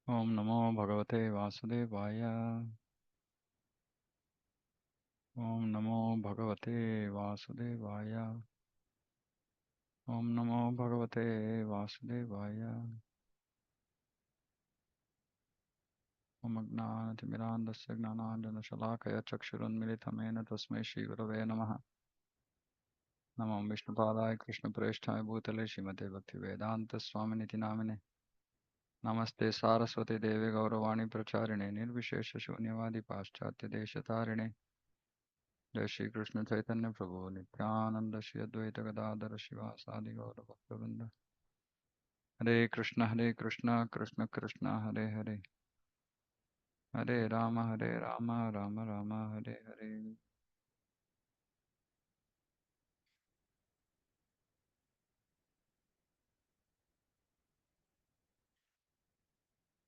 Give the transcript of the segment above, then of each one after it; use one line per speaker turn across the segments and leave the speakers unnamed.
Om Namo Bhagavate Vasudevaya. Om Namo Bhagavate Vasudevaya. Om Namo Bhagavate Vasudevaya. Om Ajnanatimirandasya Gnananjana Shalakaya Chakshurunmilitamena Tasmai Shri Gurave Namaha. Namo Vishnupadaya Krishna Preshthaya Bhutale Srimate Bhaktivedanta Swaminiti Namine. Namaste Saraswati Devi Gauravani Pracharine Nirvishesha Shunyavadi Paschatya Deshatarine. जय श्री कृष्ण चैतन्य प्रभु नित्यानंद श्री अद्वैत गदाधर शिवासादि गौर भक्तवृंद हरे कृष्ण कृष्ण कृष्ण हरे हरे हरे राम राम राम हरे हरे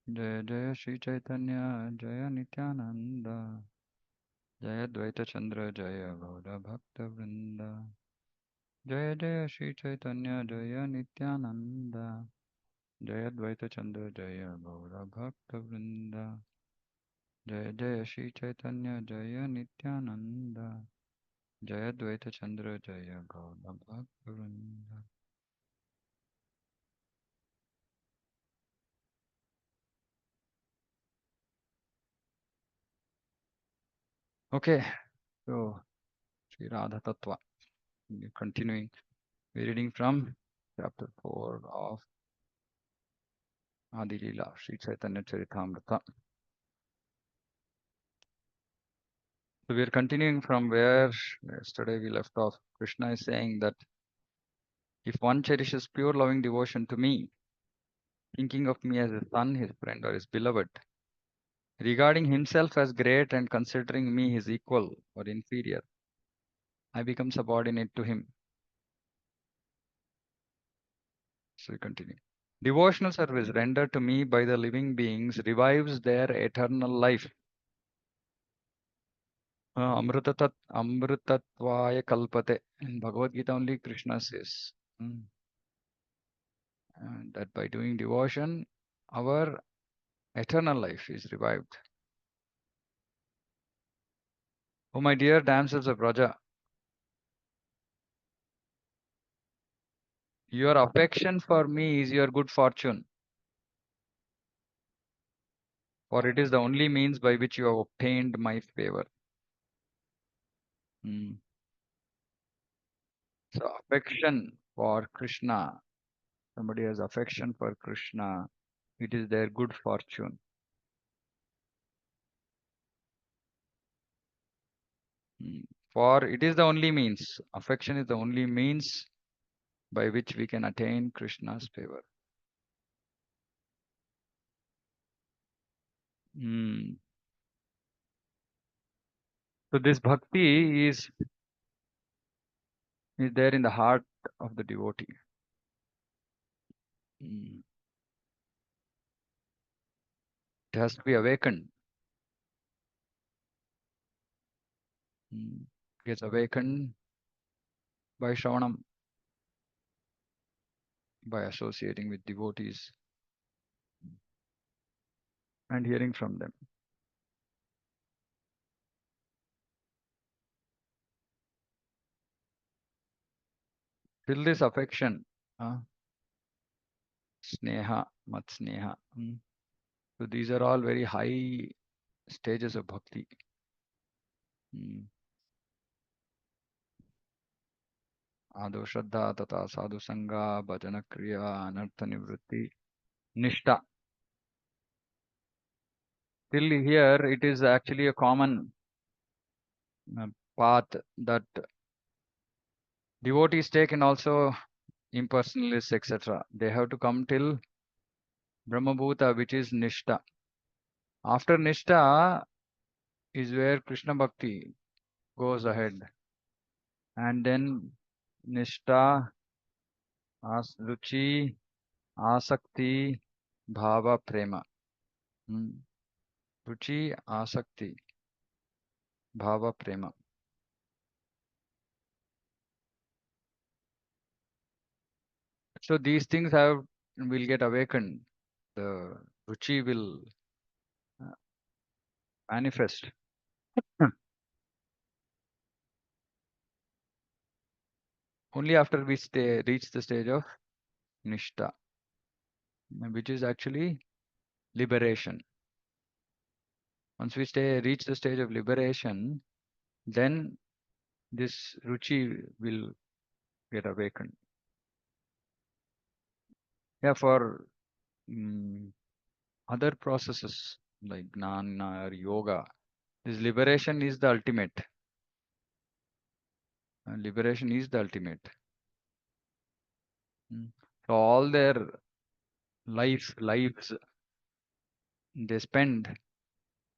जय जय श्री चैतन्य जय नित्यानंद जय द्वैत चंद्र जय गौर भक्तवृंद जय जय श्री चैतन्य जय नित्यानंद जय द्वैत चंद्र जय गौर भक्तवृंद जय जय श्री चैतन्य जय नित्यानंद जय द्वैत चंद्र जय गौर भक्तवृंद. Okay, so Sri Radha Tattva. We're continuing. We're reading from chapter 4 of Adi Leela, Sri Chaitanya Charitamrita. So we're continuing from where yesterday we left off. Krishna is saying that if one cherishes pure loving devotion to me, thinking of me as his son, his friend, or his beloved, regarding himself as great and considering me his equal or inferior, I become subordinate to him. So we continue. Devotional service rendered to me by the living beings revives their eternal life. Amritatvaya kalpate. In Bhagavad Gita only Krishna says that by doing devotion, our eternal life is revived. Oh my dear damsels of Raja, your affection for me is your good fortune, for it is the only means by which you have obtained my favor. So affection for Krishna, somebody has affection for Krishna, it is their good fortune. For it is the only means, affection is the only means by which we can attain Krishna's favor. So this bhakti is there in the heart of the devotee. It has to be awakened. It gets awakened by Shravanam, by associating with devotees and hearing from them. Till this affection, sneha, mat sneha. So these are all very high stages of bhakti. Ado Shraddha Tata Sadhu Sangha Bhajana Kriya Anartha Nivritti Nishta. Till here it is actually a common path that devotees take, and also impersonalists, etc. They have to come till Brahmabhuta, which is Nishta. After Nishta is where Krishna Bhakti goes ahead. And then Nishta, Ruchi, Asakti, Bhava, Prema. Ruchi, Asakti, Bhava, Prema. So these things will get awakened. The Ruchi will manifest. Only after we reach the stage of Nishta, which is actually liberation. Once we reach the stage of liberation, then this Ruchi will get awakened. Yeah, for other processes like Gnana or Yoga, this liberation is the ultimate. Liberation is the ultimate. So all their lives, they spend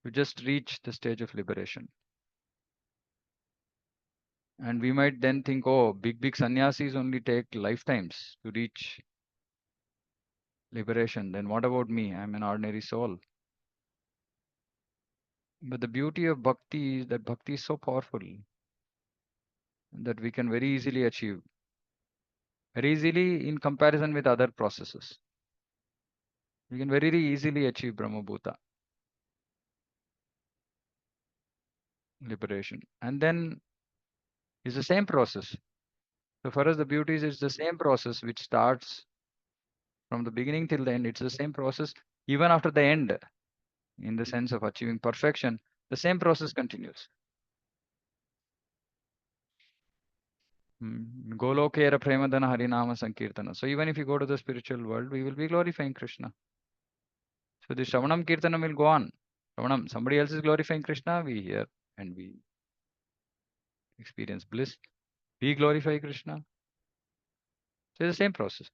to just reach the stage of liberation. And we might then think, oh, big sannyasis only take lifetimes to reach liberation. Then what about me? I'm an ordinary soul. But the beauty of bhakti is that bhakti is so powerful that we can very easily achieve, very easily in comparison with other processes. We can very easily achieve Brahmabhuta, liberation. And then it's the same process. So for us, the beauty is it's the same process which starts from the beginning till the end. It's the same process even after the end, in the sense of achieving perfection. The same process continues. Golokera Premadana Harinama Sankirtana. So even if you go to the spiritual world, we will be glorifying Krishna. So the Shravanam Kirtanam will go on. Shravanam, somebody else is glorifying Krishna, we hear and we experience bliss. We glorify Krishna. So it's the same process.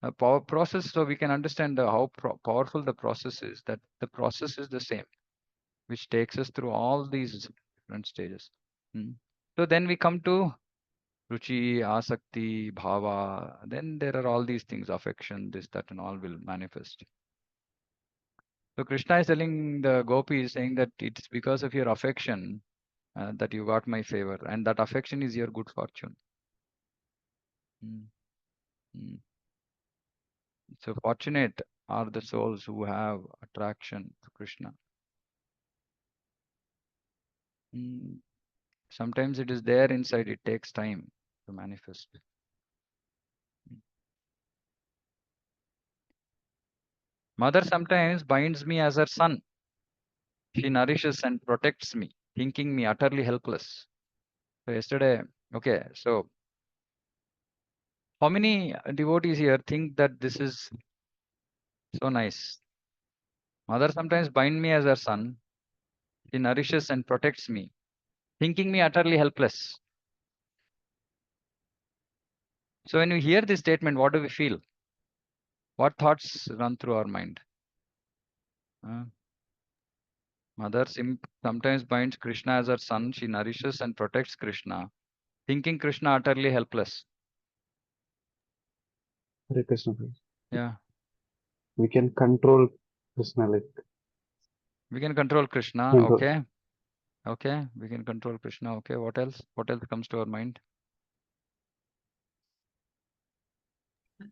A process, so we can understand how powerful the process is, that the process is the same, which takes us through all these different stages. So then we come to Ruchi, Asakti, Bhava. Then there are all these things, affection, this, that, and all will manifest. So Krishna is telling the gopis, saying that it's because of your affection that you got my favor, and that affection is your good fortune. Mm. Mm. So fortunate are the souls who have attraction to Krishna. Sometimes it is there inside, it takes time to manifest. Mother sometimes binds me as her son. She nourishes and protects me, thinking me utterly helpless. So yesterday, okay, so how many devotees here think that this is so nice? Mother sometimes binds me as her son. She nourishes and protects me, thinking me utterly helpless. So when we hear this statement, what do we feel? What thoughts run through our mind? Mother sometimes binds Krishna as her son. She nourishes and protects Krishna, thinking Krishna utterly helpless.
Hare Krishna, please.
Yeah.
We can control Krishna, like
We can control Krishna.
control.
Okay. Okay. We can control Krishna. Okay. What else? What else comes to our mind?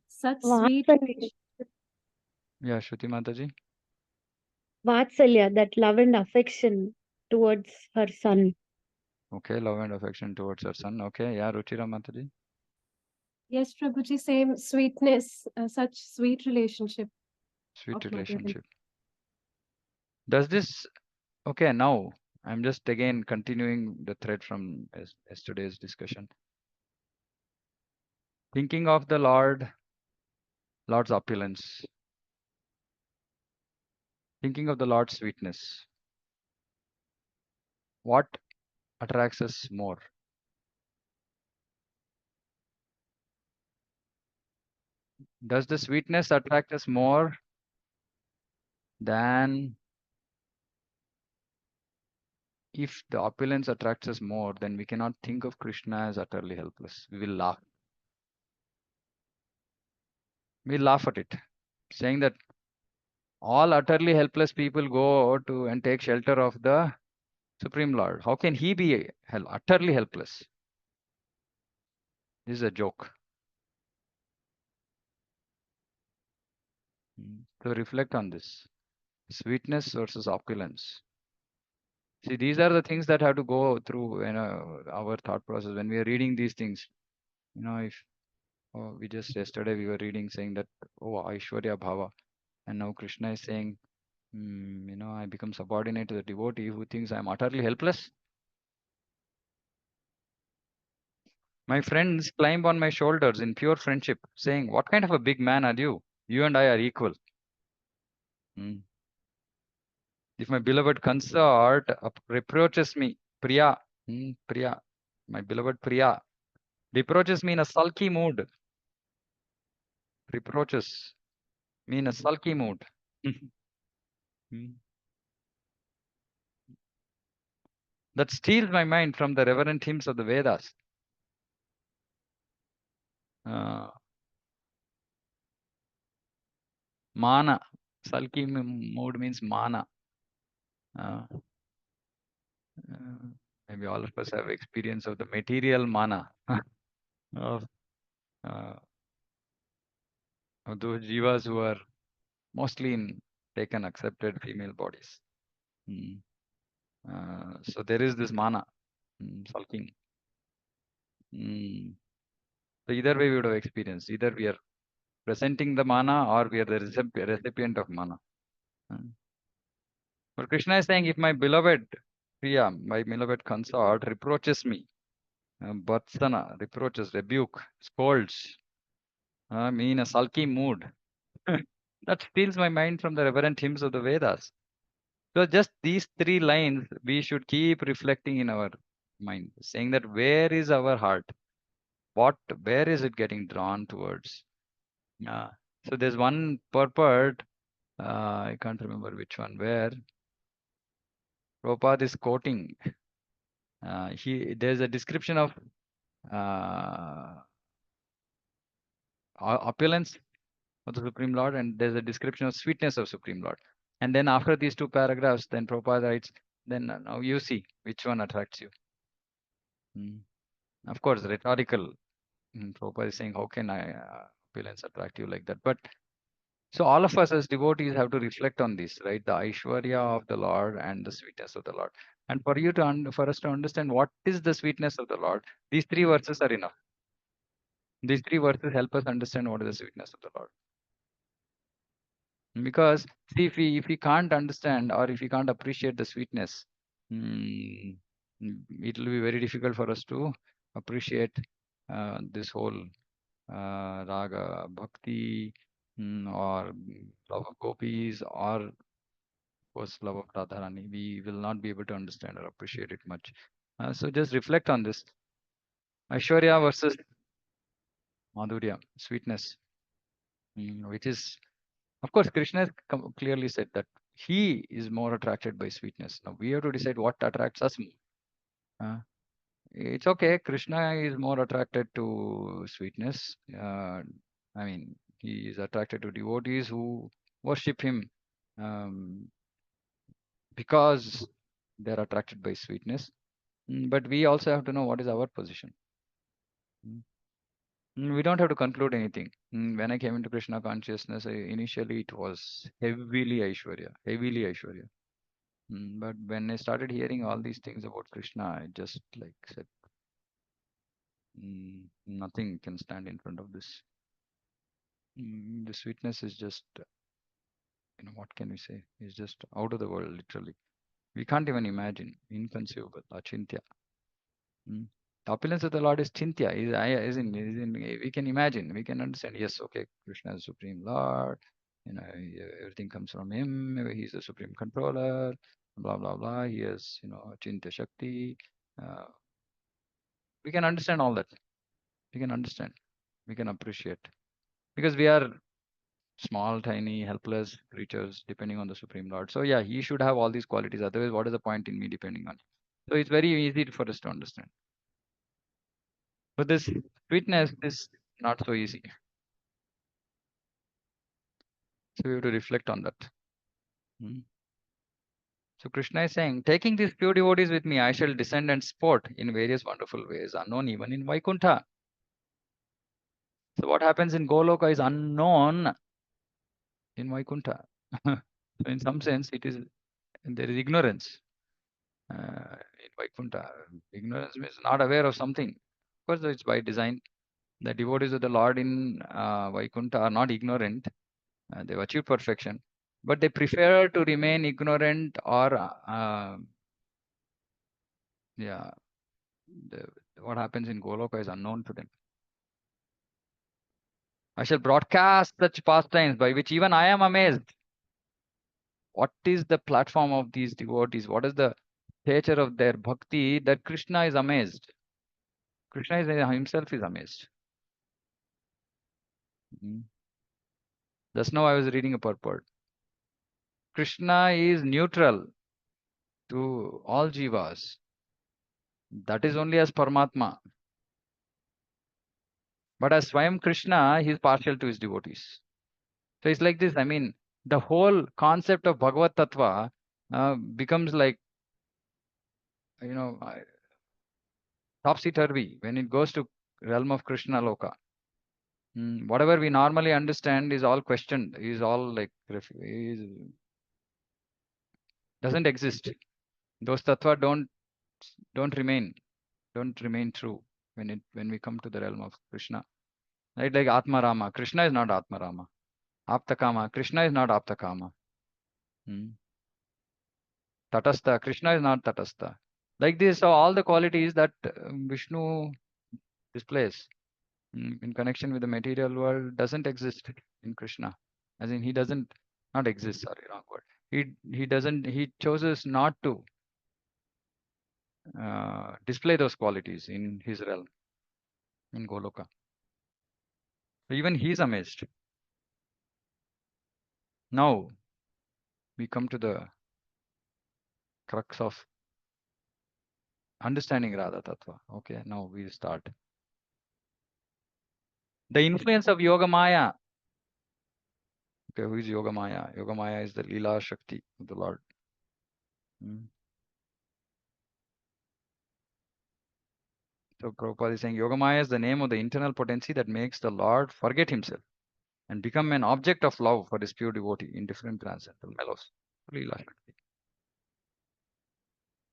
Such sweet
Vatsalya,
Yeah, Shruti Mataji.
Vatsalya, that love and affection towards her son.
Okay. Love and affection towards her son. Okay. Yeah, Ruchira Mataji.
Yes, Prabhuji, same sweetness, such sweet relationship
Sweet
of mother and
relationship. Does this, okay, now I'm just again continuing the thread from yesterday's discussion. Thinking of the Lord's opulence, thinking of the Lord's sweetness. What attracts us more? Does the sweetness attract us more than, if the opulence attracts us more, then we cannot think of Krishna as utterly helpless. We will laugh. We laugh at it, saying that all utterly helpless people go to and take shelter of the Supreme Lord. How can he be utterly helpless? This is a joke. So reflect on this. Sweetness versus opulence. See, these are the things that have to go through our thought process when we are reading these things. If we just yesterday we were reading saying that, oh, Aishwarya Bhava, and now Krishna is saying, I become subordinate to the devotee who thinks I am utterly helpless. My friends climb on my shoulders in pure friendship, saying, what kind of a big man are you? You and I are equal. If my beloved consort reproaches me, Priya, Priya, my beloved Priya, reproaches me in a sulky mood. Reproaches me in a sulky mood. That steals my mind from the reverent hymns of the Vedas. Mana. Sulky mood means mana. Maybe all of us have experience of the material mana of those jivas who are mostly in taken accepted female bodies. So there is this mana, sulking. So either way we would have experienced. Either we are presenting the mana or we are the recipient of mana. But Krishna is saying, if my beloved Priya, my beloved consort, reproaches me, Bhatsana, reproaches, rebuke, scolds me in a sulky mood, that steals my mind from the reverent hymns of the Vedas. So just these 3 lines we should keep reflecting in our mind, saying that where is our heart? Where is it getting drawn towards? So there's one purport, I can't remember which one, where Prabhupada is quoting. There's a description of opulence of the Supreme Lord, and there's a description of sweetness of Supreme Lord. And then after these 2 paragraphs, then Prabhupada writes, then now you see which one attracts you. Of course, rhetorical. Prabhupada is saying, how can opulence attract you like that? But so all of us as devotees have to reflect on this, right? The Aishwarya of the Lord and the sweetness of the Lord. And for you to for us to understand what is the sweetness of the Lord, these 3 verses are enough. These 3 verses help us understand what is the sweetness of the Lord. Because see, if we can't understand or if we can't appreciate the sweetness, it will be very difficult for us to appreciate this whole raga, bhakti, or love of gopis, or of course love of Radharani. We will not be able to understand or appreciate it much. So just reflect on this. Aishwarya versus Madhurya, sweetness, which is, of course, Krishna has clearly said that he is more attracted by sweetness. Now we have to decide what attracts us more. It's okay. Krishna is more attracted to sweetness. I mean, he is attracted to devotees who worship him because they're attracted by sweetness. But we also have to know what is our position. We don't have to conclude anything. When I came into Krishna consciousness, initially it was heavily Aishwarya. But when I started hearing all these things about Krishna, I just like said, nothing can stand in front of this. The sweetness is just, what can we say? It's just out of the world, literally. We can't even imagine, inconceivable, achintya. The opulence of the Lord is chintya. We can imagine, we can understand. Yes, okay, Krishna is Supreme Lord. Everything comes from him. He's the Supreme Controller. Blah blah blah. He has, chintya shakti. We can understand all that. We can understand. We can appreciate because we are small, tiny, helpless creatures depending on the Supreme Lord. So yeah, he should have all these qualities. Otherwise, what is the point in me depending on him? So it's very easy for us to understand. But this sweetness is not so easy. So we have to reflect on that. So Krishna is saying, taking these pure devotees with me, I shall descend and sport in various wonderful ways, unknown even in Vaikuntha. So what happens in Goloka is unknown in Vaikuntha. In some sense, there is ignorance in Vaikuntha. Ignorance means not aware of something. Of course, it's by design. The devotees of the Lord in Vaikuntha are not ignorant. They've achieved perfection, but they prefer to remain ignorant or yeah, the, what happens in Goloka is unknown to them. I shall broadcast such pastimes by which even I am amazed. What is the platform of these devotees? What is the nature of their bhakti that Krishna is amazed? Krishna is, himself is amazed. Just now I was reading a purport. Krishna is neutral to all jivas. That is only as Paramatma. But as Swayam Krishna, he is partial to his devotees. So it's like this. I mean, the whole concept of Bhagavad Tattva becomes like, topsy-turvy when it goes to realm of Krishna Loka. Whatever we normally understand is all questioned, is all like, doesn't exist. Those tattva don't remain true when we come to the realm of Krishna. Right? Like Atma Rama. Krishna is not Atma Rama. Aptakama. Krishna is not Aptakama. Tatastha. Krishna is not Tatastha. Like this, so all the qualities that Vishnu displays in connection with the material world doesn't exist in Krishna. As in, he doesn't not exist. Sorry, wrong word. He chooses not to display those qualities in his realm in Goloka. So even he is amazed. Now we come to the crux of understanding Radha Tattva. Okay, now we start. The influence of Yoga Maya. Okay, who is Yoga Maya? Yoga Maya is the Leela Shakti of the Lord. So Prabhupada is saying Yoga Maya is the name of the internal potency that makes the Lord forget himself and become an object of love for his pure devotee in different transcendental mellows. Leela Shakti.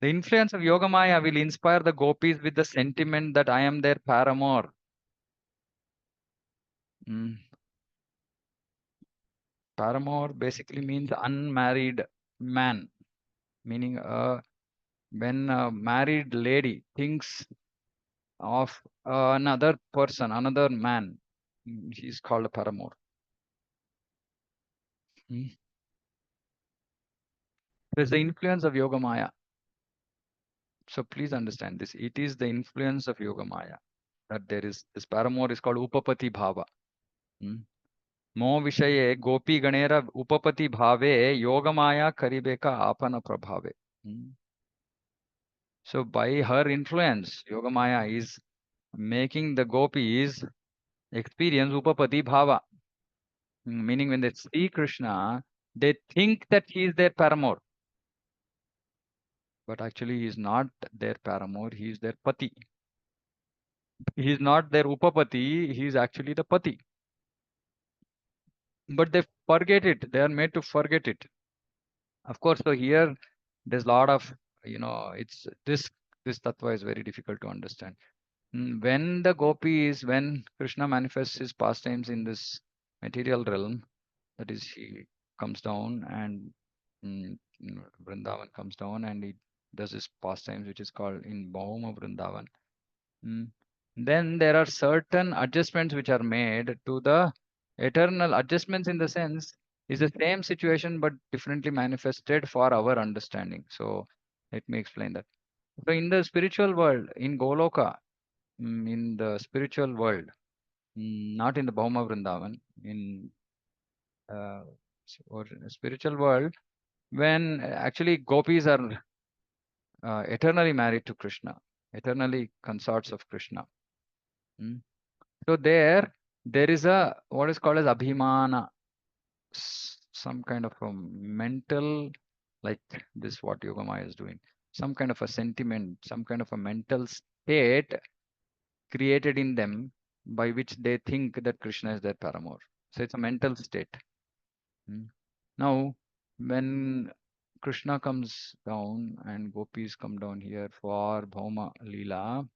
The influence of Yoga Maya will inspire the gopis with the sentiment that I am their paramour. Paramour basically means unmarried man, meaning when a married lady thinks of another person, another man, he's called a paramour. There's the influence of Yoga Maya. So please understand this. It is the influence of Yoga Maya that there is this paramour is called Upapati Bhava. Mo Vishaye Gopi Ganera Upapati Bhave Yoga Maya Karibeka Apana Prabhave. So by her influence, Yoga Maya is making the gopis experience Upapati Bhava. Meaning when they see Krishna, they think that he is their paramour. But actually he is not their paramour, he is their pati. He is not their upapati, he is actually the pati. But they forget it, they are made to forget it. Of course, so here there's a lot of, it's this tattva is very difficult to understand. When the gopis, when Krishna manifests his pastimes in this material realm, that is, he comes down and Vrindavan comes down and he does his pastimes, which is called in Bhauma Vrindavan. Then there are certain adjustments which are made to the eternal adjustments in the sense is the same situation but differently manifested for our understanding. So let me explain that. So in the spiritual world, in Goloka, in the spiritual world, not in the Bhauma Vrindavan, in or in the spiritual world, when actually gopis are eternally married to Krishna, eternally consorts of Krishna. So there is a what is called as abhimana, some kind of a mental, like this what Yogamaya is doing, some kind of a sentiment, some kind of a mental state created in them by which they think that Krishna is their paramour. So it's a mental state. Now, when Krishna comes down and gopis come down here for Bhauma Leela,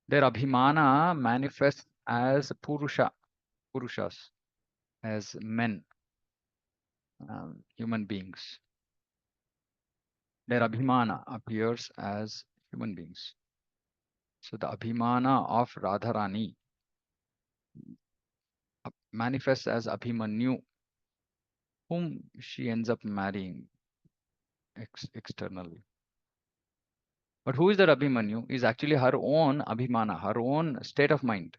their abhimana manifests as purushas, as men, human beings. Their abhimana appears as human beings. So the abhimana of Radharani manifests as Abhimanyu, whom she ends up marrying externally. But who is that Abhimanyu? Is actually her own Abhimana, her own state of mind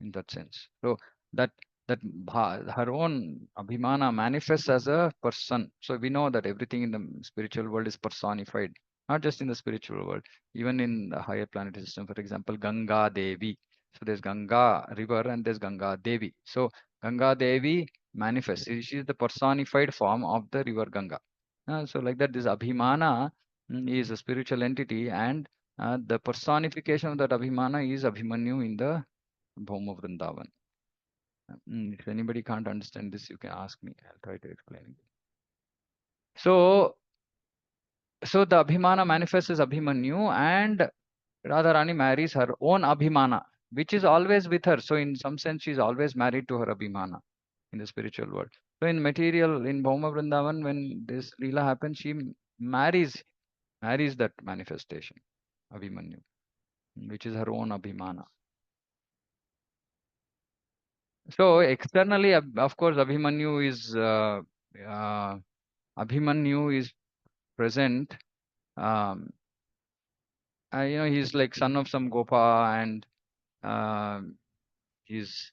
in that sense. So that her own Abhimana manifests as a person. So we know that everything in the spiritual world is personified, not just in the spiritual world, even in the higher planetary system. For example, Ganga Devi. So there's Ganga river and there's Ganga Devi. So Ganga Devi manifests. She is the personified form of the river Ganga. So like that, this Abhimana is a spiritual entity, and the personification of that Abhimana is Abhimanyu in the Bhauma Vrindavan. If anybody can't understand this, you can ask me. I'll try to explain it. So the Abhimana manifests as Abhimanyu, and Radharani marries her own Abhimana, which is always with her. So in some sense, she's always married to her Abhimana in the spiritual world. So in material, in Bhauma Vrindavan, when this Leela happens, she marries that manifestation, Abhimanyu, which is her own Abhimana. So externally, of course, Abhimanyu is present. He's like son of some Gopa, and he's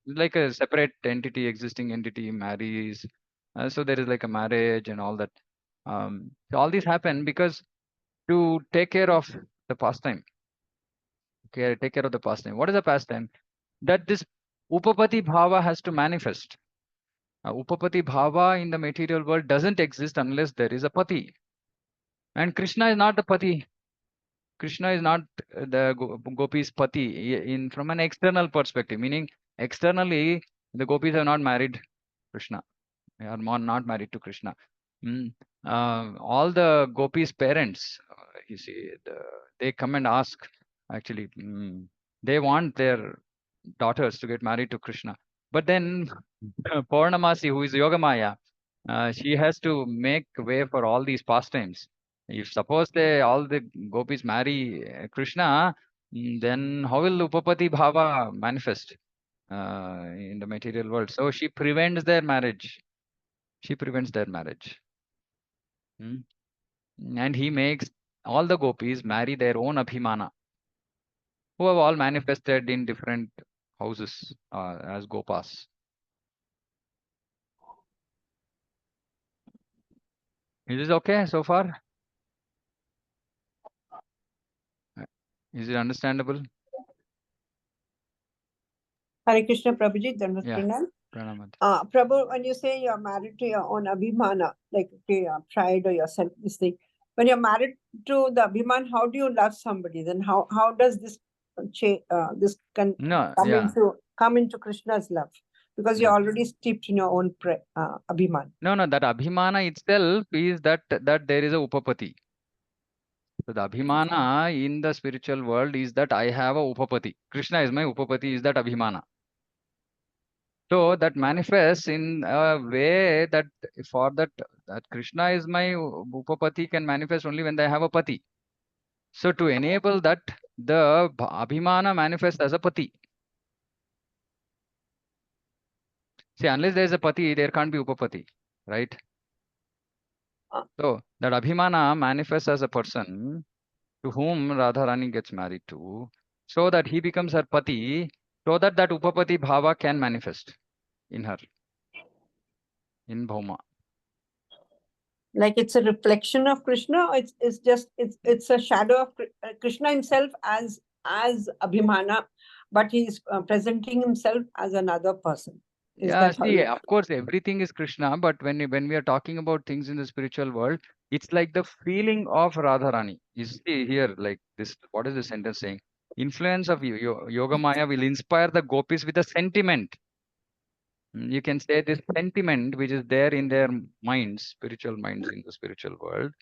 like a separate entity, existing entity marries. So there is like a marriage and all that. So all these happen because to take care of the pastime. Okay, take care of the pastime. What is the pastime? That this Upapati Bhava has to manifest. Upapati Bhava in the material world doesn't exist unless there is a Pati. And Krishna is not the Pati. Krishna is not the Gopi's Pati from an external perspective, meaning externally the Gopis are not married Krishna. They are not married to Krishna. All the Gopis' parents, you see, they come and ask, actually, they want their daughters to get married to Krishna. But then Purnamasi, who is Yogamaya, she has to make way for all these pastimes. If suppose all the gopis marry Krishna, then how will Upapati Bhava manifest in the material world? So she prevents their marriage. And he makes all the gopis marry their own Abhimana, who have all manifested in different houses as gopas. Is this okay so far? Is it understandable?
Hare Krishna, Prabhuji,
Yeah.
Pranam.
Pranam.
Prabhu, when you say you're married to your own Abhimana, like your pride or yourself, this thing, when you're married to the Abhiman, how do you love somebody? Then how does this come into Krishna's love? Because you're already steeped in your own Abhiman.
No, that Abhimana itself is that there is a Upapati. So the Abhimana in the spiritual world is that I have a Upapati. Krishna is my Upapati, is that Abhimana. So that manifests in a way that that Krishna is my Upapati can manifest only when they have a Pati. So to enable that, the Abhimana manifests as a Pati. See, unless there is a Pati, there can't be Upapati, right? So that Abhimana manifests as a person to whom Radharani gets married to, so that he becomes her Pati, so that Upapati Bhava can manifest in her, in Bhauma.
Like it's a reflection of Krishna, or it's a shadow of Krishna himself as Abhimana, but he's presenting himself as another person.
See, of course, everything is Krishna, but when we are talking about things in the spiritual world, it's like the feeling of Radharani. You see here, like this, what is the sentence saying? Influence of Yoga Maya will inspire the gopis with a sentiment. You can say this sentiment which is there in their minds, spiritual minds in the spiritual world,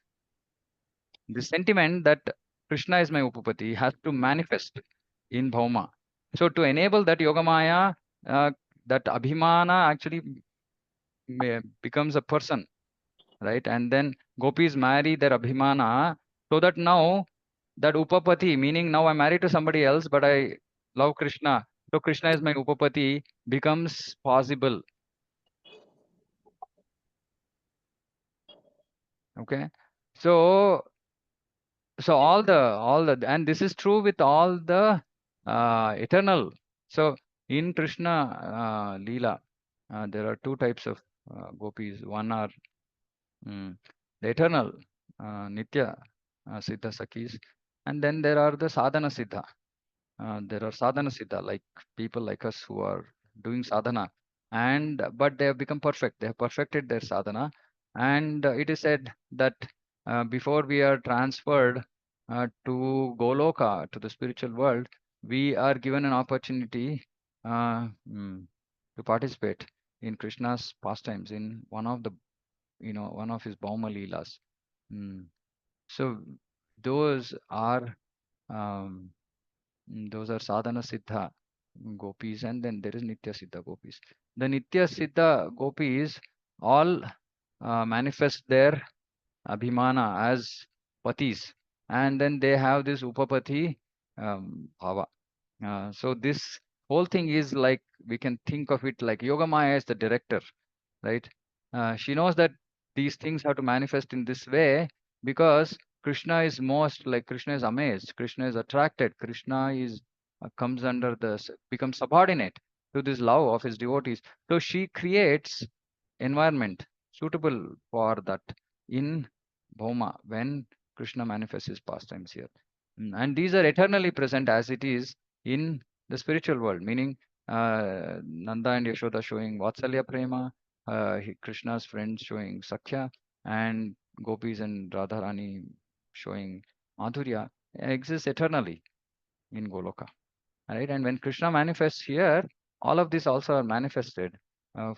the sentiment that Krishna is my Upapati has to manifest in Bhauma. So to enable that Yogamaya, that Abhimana actually becomes a person, right? And then gopis marry their Abhimana, so that now that Upapati, meaning now I'm married to somebody else, but I love Krishna. So Krishna is my Upapati, becomes possible. Okay. So all the and this is true with all the eternal. So in Krishna Leela, there are two types of gopis. One are the eternal Nitya Siddha Sakis, and then there are the Sadhana Siddha. There are sadhana siddha, like people like us who are doing sadhana, and but they have become perfect. They have perfected their sadhana, and it is said that before we are transferred to Goloka, to the spiritual world, we are given an opportunity to participate in Krishna's pastimes in one of the, one of his Bhauma Leelas. So those are um, those are sadhana siddha gopis, and then there is nitya siddha gopis. The nitya siddha gopis all manifest their abhimana as patis, and then they have this upapati bhava. So this whole thing is like, we can think of it like Yogamaya is the director, right? She knows that these things have to manifest in this way because Krishna is most like, Krishna is amazed, Krishna is attracted, Krishna is comes under the becomes subordinate to this love of his devotees. So she creates environment suitable for that in Bhauma when Krishna manifests his pastimes here. And these are eternally present as it is in the spiritual world, meaning Nanda and Yashoda showing Vatsalya Prema, Krishna's friends showing Sakhya, and Gopis and Radharani showing Madhurya exists eternally in Goloka. Right? And when Krishna manifests here, all of this also are manifested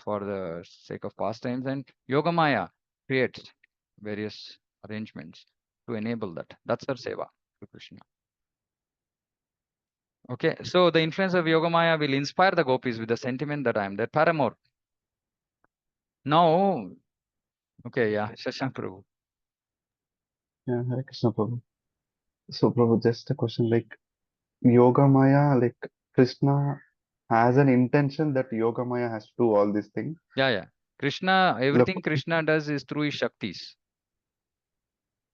for the sake of pastimes, and Yogamaya creates various arrangements to enable that. That's her seva to Krishna. Okay, so the influence of Yogamaya will inspire the gopis with the sentiment that I am their paramour. Now, okay, yeah, Shashank Prabhu.
Yeah, Hare Krishna Prabhu. So Prabhu, just a question, like Yoga Maya, like Krishna has an intention that Yoga Maya has to do all these things.
Yeah. Krishna, everything
Look,
Krishna does is through his Shaktis.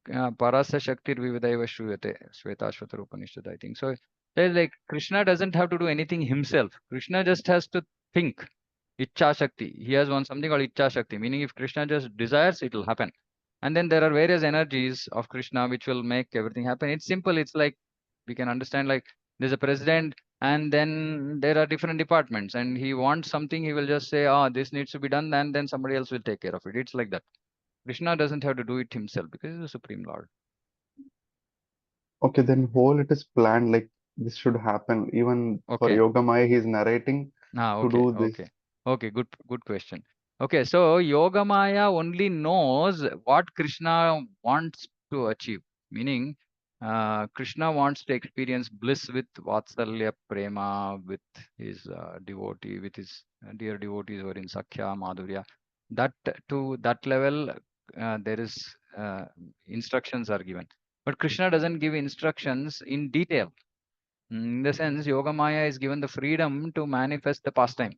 Parasa Shaktir Vividaiva Shruyate, Shvetashvatara Upanishad, I think. So there's like, Krishna doesn't have to do anything himself. Krishna just has to think. Ichcha Shakti. He has one something called Ichcha Shakti, meaning if Krishna just desires, it will happen. And then there are various energies of Krishna which will make everything happen. It's simple. It's like, we can understand, like there's a president and then there are different departments, and he wants something, he will just say, oh, this needs to be done, and then somebody else will take care of it. It's like that. Krishna doesn't have to do it himself because he's the Supreme Lord.
okay, then whole it is planned, like this should happen. Even for
Okay.
Yoga Maya, he's narrating to do this.
Okay, good question. Okay, so Yogamaya only knows what Krishna wants to achieve, meaning Krishna wants to experience bliss with Vatsalya Prema, with his devotee, with his dear devotees who are in Sakhya, Madhurya. That to that level, there is instructions are given. But Krishna doesn't give instructions in detail. In the sense, Yogamaya is given the freedom to manifest the pastime.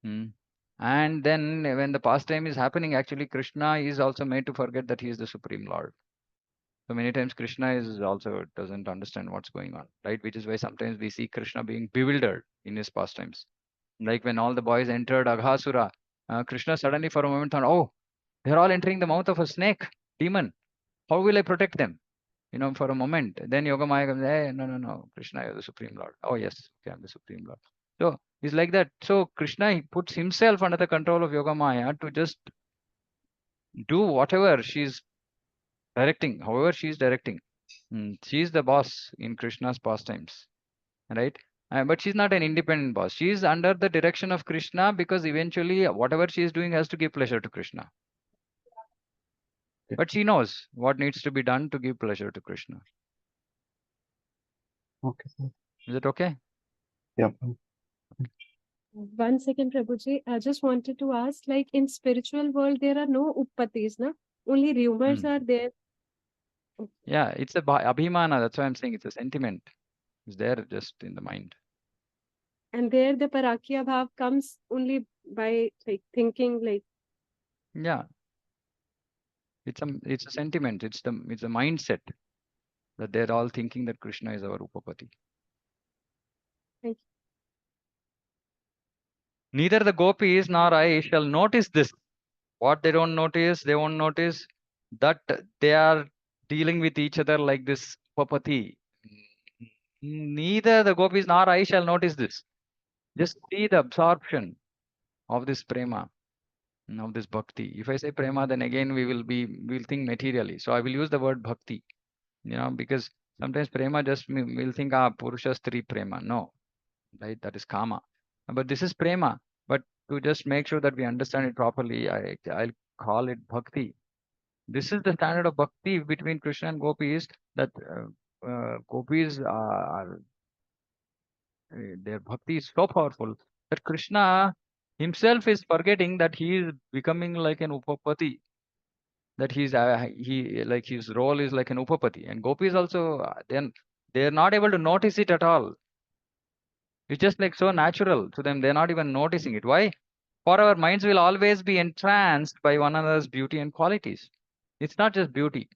And then when the pastime is happening, actually Krishna is also made to forget that he is the Supreme Lord. So many times Krishna is also doesn't understand what's going on, right? Which is why sometimes we see Krishna being bewildered in his pastimes. Like when all the boys entered Aghasura, Krishna suddenly for a moment thought, oh, they're all entering the mouth of a snake, demon. How will I protect them? For a moment. Then Yogamaya comes, hey, no, Krishna, you're the Supreme Lord. Oh, yes, okay, I'm the Supreme Lord. So it's like that. So Krishna, he puts himself under the control of Yogamaya to just do whatever she's directing, however she's directing. She's the boss in Krishna's pastimes, right? But she's not an independent boss. She is under the direction of Krishna because eventually whatever she is doing has to give pleasure to Krishna.
Okay.
But she knows what needs to be done to give pleasure to Krishna.
Okay, sir.
Is it okay?
Yeah.
1 second, Prabhuji. I just wanted to ask, like in spiritual world, there are no uppatis, na? Only rumors are there.
Yeah, it's a abhimana. That's why I'm saying it's a sentiment. It's there just in the mind.
And there the parakya bhav comes only by like thinking like,
Yeah, it's a sentiment. It's a mindset that they're all thinking that Krishna is our Upapati.
Thank
Neither the gopis nor I shall notice this. What they don't notice, they won't notice that they are dealing with each other like this Upapati. Neither the gopis nor I shall notice this. Just see the absorption of this prema, of this bhakti. If I say prema, then again we'll think materially. So I will use the word bhakti, because sometimes prema just we'll think purusha stri prema. No, right? That is kama. But this is prema. But to just make sure that we understand it properly, I'll call it bhakti. This is the standard of bhakti between Krishna and gopis, that gopis their bhakti is so powerful that Krishna himself is forgetting that he is becoming like an upapati, that he like his role is like an upapati, and gopis also then they're not able to notice it at all. It's just like so natural to them, they're not even noticing it. Why? For our minds will always be entranced by one another's beauty and qualities. It's not just beauty.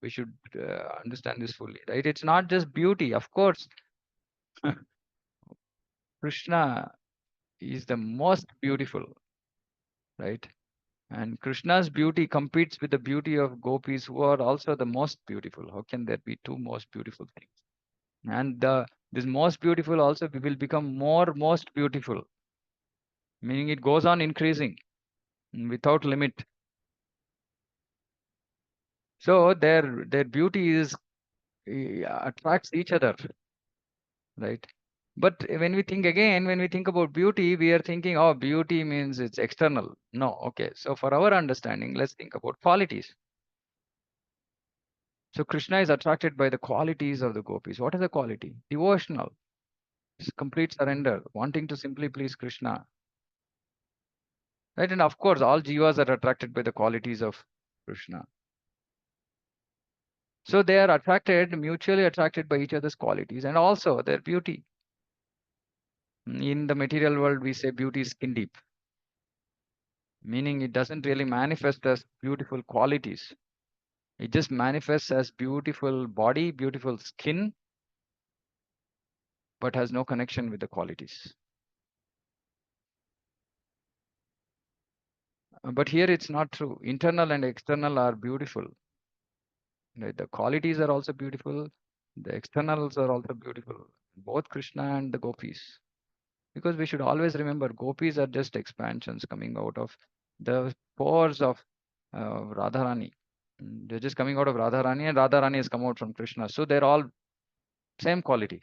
We should understand this fully, right? It's not just beauty. Of course, Krishna is the most beautiful, right? And Krishna's beauty competes with the beauty of gopis, who are also the most beautiful. How can there be two most beautiful things? And this most beautiful also will become more most beautiful, meaning it goes on increasing without limit. So their beauty is attracts each other, right? But when we think again, when we think about beauty, we are thinking, oh, beauty means it's external. No, okay. So for our understanding, let's think about qualities. So Krishna is attracted by the qualities of the gopis. What is the quality? Devotional, complete surrender, wanting to simply please Krishna. Right? And of course, all jivas are attracted by the qualities of Krishna. So they are attracted, mutually attracted by each other's qualities and also their beauty. In the material world, we say beauty is skin deep, meaning it doesn't really manifest as beautiful qualities. It just manifests as beautiful body, beautiful skin, but has no connection with the qualities. But here it's not true. Internal and external are beautiful. Right? The qualities are also beautiful. The externals are also beautiful. Both Krishna and the gopis. Because we should always remember, gopis are just expansions coming out of the pores of Radharani. They're just coming out of Radharani, and Radharani has come out from Krishna. So they're all same quality.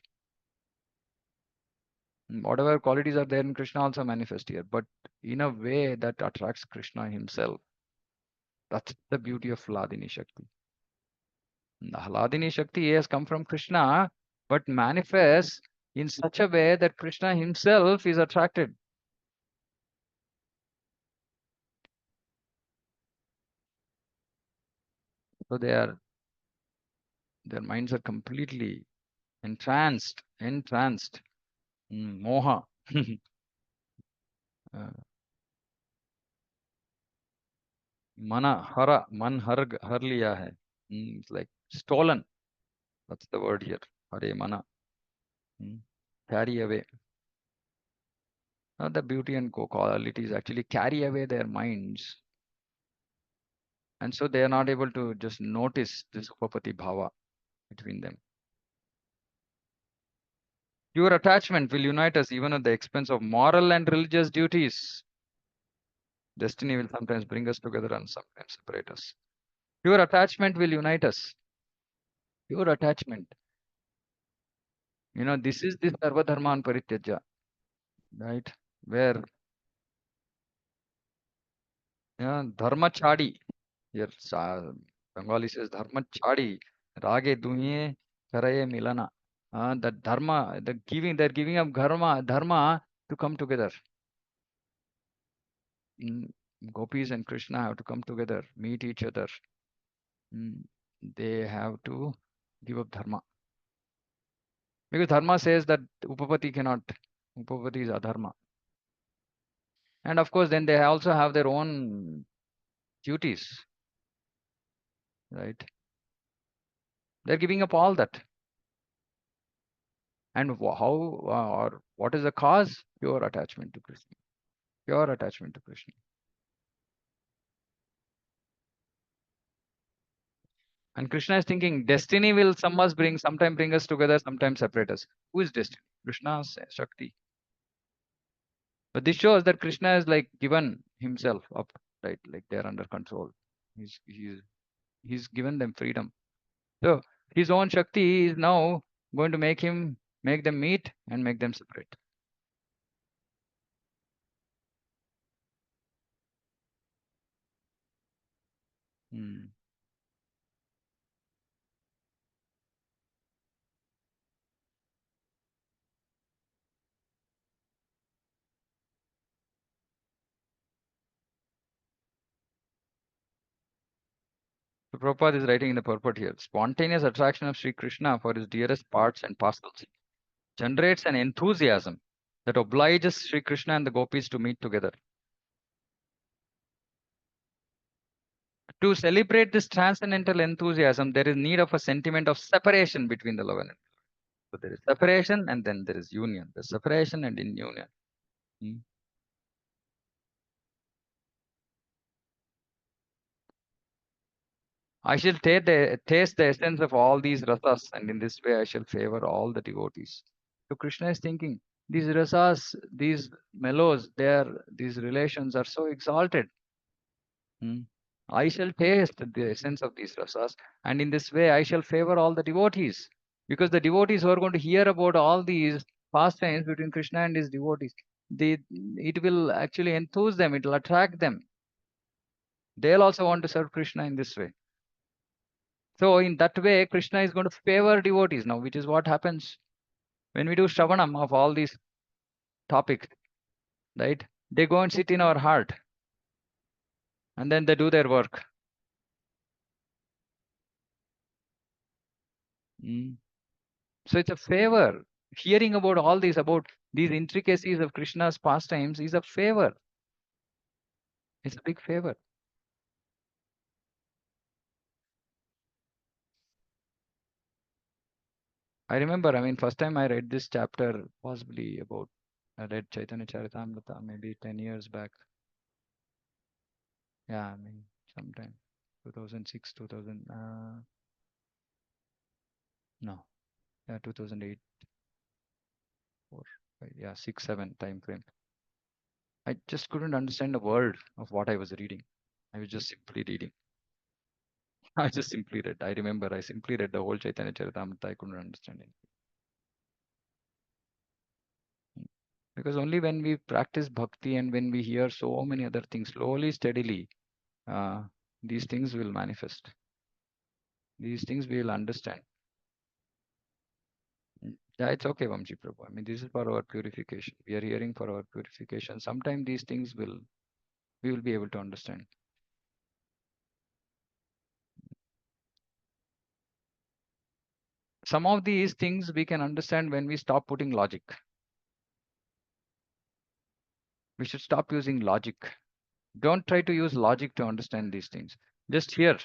Whatever qualities are there in Krishna also manifest here, but in a way that attracts Krishna himself. That's the beauty of Hladini Shakti. The Hladini Shakti has come from Krishna, but manifests in such a way that Krishna himself is attracted. So their minds are completely entranced. Moha. Man har liya hai. It's like stolen. That's the word here. Hare mana. Carry away. The beauty and qualities actually carry away their minds. And so they are not able to just notice this upapati bhava between them. Pure attachment will unite us even at the expense of moral and religious duties. Destiny will sometimes bring us together and sometimes separate us. Pure attachment will unite us. Pure attachment. You know, this is this Sarva Dharman Parityaja, right? Where Dharma Chadi. Here, Bengali says Dharma Chadi. Rage Duhiye Karaye Milana. The Dharma, they're giving up Dharma to come together. Gopis and Krishna have to come together, meet each other. They have to give up Dharma. Because Dharma says that Upapati cannot, Upapati is Adharma. And of course, then they also have their own duties, right? They're giving up all that. And how or what is the cause? Pure attachment to Krishna. Pure attachment to Krishna. And Krishna is thinking, destiny will sometimes bring us together, sometimes separate us. Who is destiny? Krishna's Shakti. But this shows that Krishna has like given himself up, right? Like they're under control. He's given them freedom. So his own Shakti is now going to make them meet and make them separate. So Prabhupada is writing in the purport here. Spontaneous attraction of Sri Krishna for his dearest parts and parcels generates an enthusiasm that obliges Sri Krishna and the gopis to meet together. To celebrate this transcendental enthusiasm, there is need of a sentiment of separation between the lover and so there is separation and then there is union. There's separation and in union. I shall taste the essence of all these rasas, and in this way I shall favor all the devotees. So Krishna is thinking, these rasas, these mellows, these relations are so exalted. I shall taste the essence of these rasas, and in this way I shall favor all the devotees. Because the devotees who are going to hear about all these pastimes between Krishna and his devotees, it will actually enthuse them, it will attract them. They'll also want to serve Krishna in this way. So in that way, Krishna is going to favor devotees now, which is what happens when we do Shravanam of all these topics, right? They go and sit in our heart and then they do their work. So it's a favor. Hearing about all these, about these intricacies of Krishna's pastimes is a favor. It's a big favor. I remember, first time I read this chapter, possibly about, I read Chaitanya Charitamrita maybe 10 years back. Yeah, sometime 2006, 2000, no, yeah, 2008, 4, 5, yeah, 6, 7 time frame. I just couldn't understand a word of what I was reading. I was just simply reading. I just simply read. I remember I simply read the whole Chaitanya Charitamrita. I couldn't understand it. Because only when we practice bhakti and when we hear so many other things slowly, steadily, these things will manifest. These things we will understand. Yeah, it's okay, Vamshi Prabhu. This is for our purification. We are hearing for our purification. Sometimes these things we will be able to understand. Some of these things we can understand when we stop putting logic. We should stop using logic. Don't try to use logic to understand these things. Just hear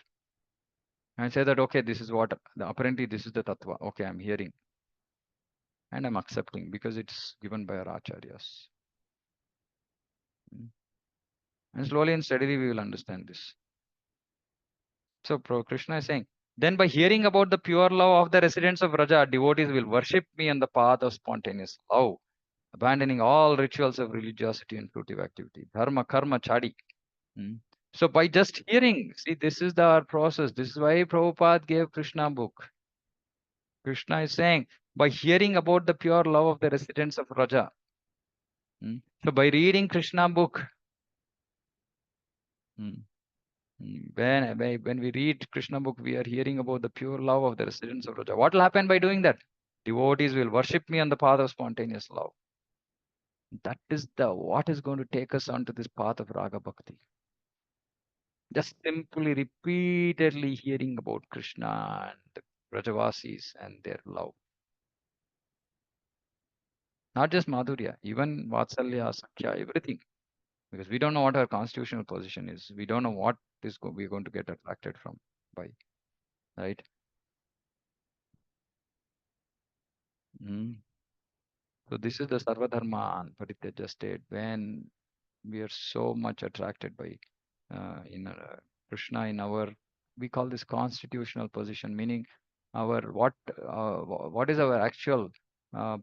and say that, okay, this is what, apparently this is the tattva. Okay, I'm hearing. And I'm accepting because it's given by our acharyas. And slowly and steadily we will understand this. So Krishna is saying, then by hearing about the pure love of the residents of Raja, devotees will worship me on the path of spontaneous love, abandoning all rituals of religiosity and fruitive activity. Dharma, karma, chadi. So by just hearing, see, this is our process. This is why Prabhupada gave Krishna book. Krishna is saying, by hearing about the pure love of the residents of Raja. So by reading Krishna book, when we read Krishna book, we are hearing about the pure love of the residents of Raja. What will happen by doing that? Devotees will worship me on the path of spontaneous love. That is what is going to take us onto this path of Raga Bhakti. Just simply repeatedly hearing about Krishna and the Rajavasis and their love. Not just Madhurya, even Vatsalya, Sakhya, everything. Because we don't know what our constitutional position is. We don't know what we're going to get attracted from by, right? So this is the Sarvadharman Parityaja state when we are so much attracted by Krishna in our, we call this constitutional position, meaning our what is our actual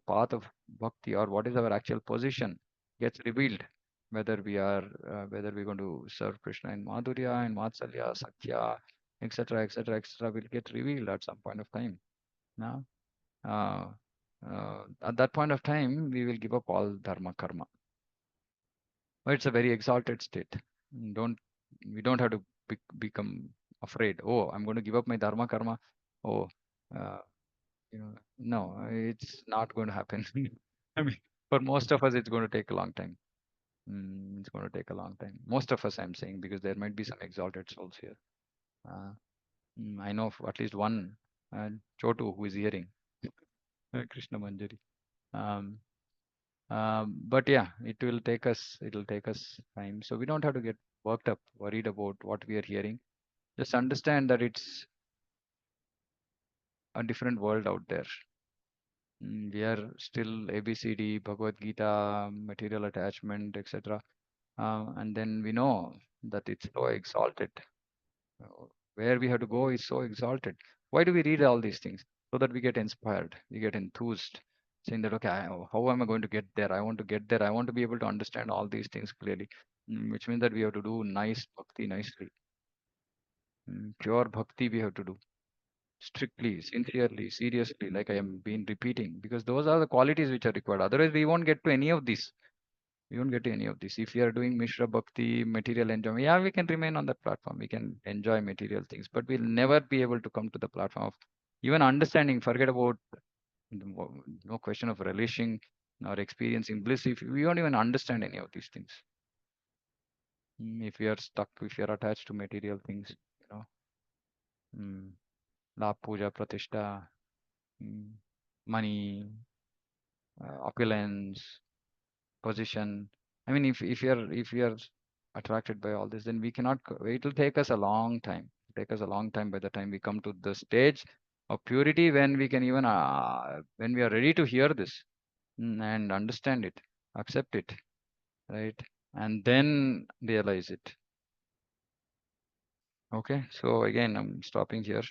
path of bhakti, or what is our actual position gets revealed, whether we're going to serve Krishna in Madhurya, in Vatsalya, Sakhya, etc., etc., etc., will get revealed at some point of time. Now, at that point of time, we will give up all dharma karma. But it's a very exalted state. We don't have to become afraid. Oh, I'm going to give up my dharma karma. Oh, no, it's not going to happen. I mean, for most of us, it's going to take a long time. It's going to take a long time. Most of us, I'm saying, because there might be some exalted souls here. I know of at least one Chotu who is hearing Krishna Manjari. But yeah, it'll take us time. So we don't have to get worked up, worried about what we are hearing. Just understand that it's a different world out there. We are still ABCD, Bhagavad Gita, material attachment, etc. And then we know that it's so exalted. Where we have to go is so exalted. Why do we read all these things? So that we get inspired, we get enthused, saying that, okay, how am I going to get there? I want to get there. I want to be able to understand all these things clearly, which means that we have to do nice bhakti nicely. Pure bhakti we have to do strictly, sincerely, seriously, like I am been repeating, because those are the qualities which are required. Otherwise, we won't get to any of these. We won't get to any of this. If you are doing Mishra Bhakti, material enjoyment, yeah, we can remain on that platform. We can enjoy material things, but we'll never be able to come to the platform of even understanding. Forget about no question of relishing or experiencing bliss. If we don't even understand any of these things, if we are stuck, if we are attached to material things, la puja, pratishtha, money, opulence, position. I mean, if you're attracted by all this, then we cannot. It will take us a long time. Take us a long time by the time we come to the stage of purity when we can even when we are ready to hear this and understand it, accept it, right, and then realize it. Okay, so again, I'm stopping here.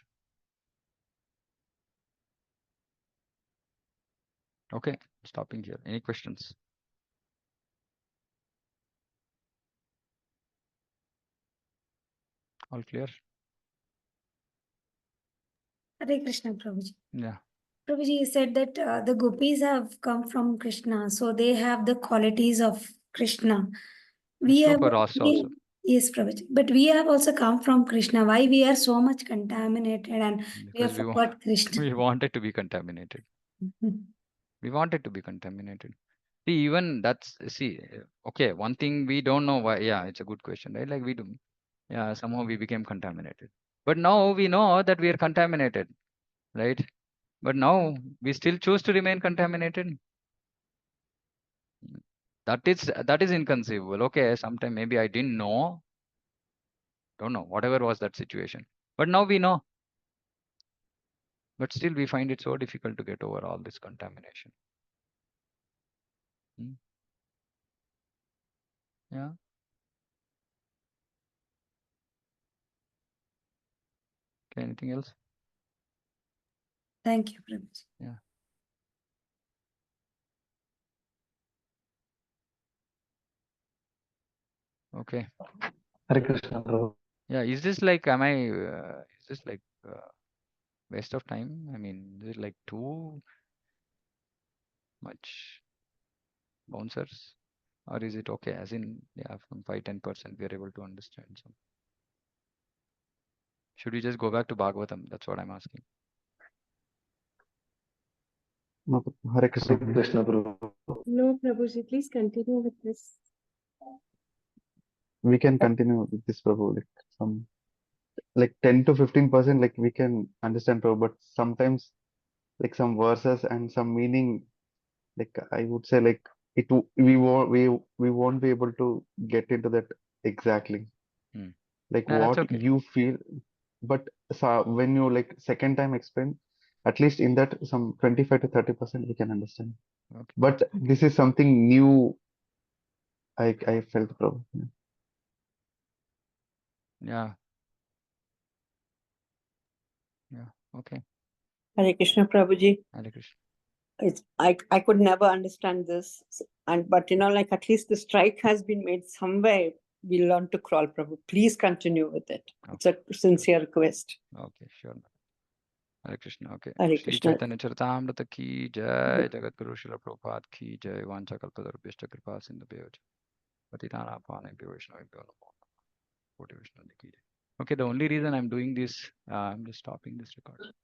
Okay, stopping here. Any questions? All clear?
Hare Krishna, Prabhuji.
Yeah.
Prabhuji, you said that the gopis have come from Krishna, so they have the qualities of Krishna.
It's
We
true
have,
for us also.
yes, Prabhuji, but we have also come from Krishna. Why we are so much contaminated and we have
Because
forgot Krishna?
we wanted to be contaminated. We wanted to be contaminated. See, even okay, one thing we don't know why. Yeah, it's a good question, right? Like we do. Yeah, somehow we became contaminated. But now we know that we are contaminated, right? But now we still choose to remain contaminated. That is inconceivable. Okay, sometime maybe I didn't know. Don't know, whatever was that situation. But now we know. But still we find it so difficult to get over all this contamination. Yeah. Okay, anything else?
Thank you, Prabhuji.
Yeah. Okay.
Hare Krishna, Prabhu.
Yeah, is this like, is this like waste of time? I mean, is it like too much bouncers? Or is it okay? As in, yeah, from 5-10% we are able to understand some. Should we just go back to Bhagavatam? That's what I'm asking.
No, Hare Krishna, Prabhu.
No, Prabhuji, please continue with this.
We can continue with this, Prabhu. Like some, like 10 to 15%, like we can understand, Prabhu. But sometimes, like some verses and some meaning, like I would say, like we won't be able to get into that exactly.
Hmm.
Like
No, that's
what
okay.
you feel, but when you like second time explain, at least in that some 25 to 30% we can understand.
Okay.
But this is something new. I felt, Prabhu. Yeah.
Yeah. Yeah. Okay.
Hare Krishna Prabhuji.
Hare Krishna.
I could never understand this. But like at least the strike has been made somewhere. We learn to crawl, Prabhu. Please continue with it. It's a sincere request.
Okay, sure. Hare Krishna. Okay.
Hare
Shri
Krishna.
Chaitanya Charitamrita ki jai, Jagat Guru Srila Prabhupada ki jai, Vancha Kalpatarubhyashta Kripa Sindhubhyo cha Patitana Pavanebhyo Vaishnavebhyo Namo Namaha. Koti Vaishnava ki jai. Okay, the only reason I'm doing this, I'm just stopping this record.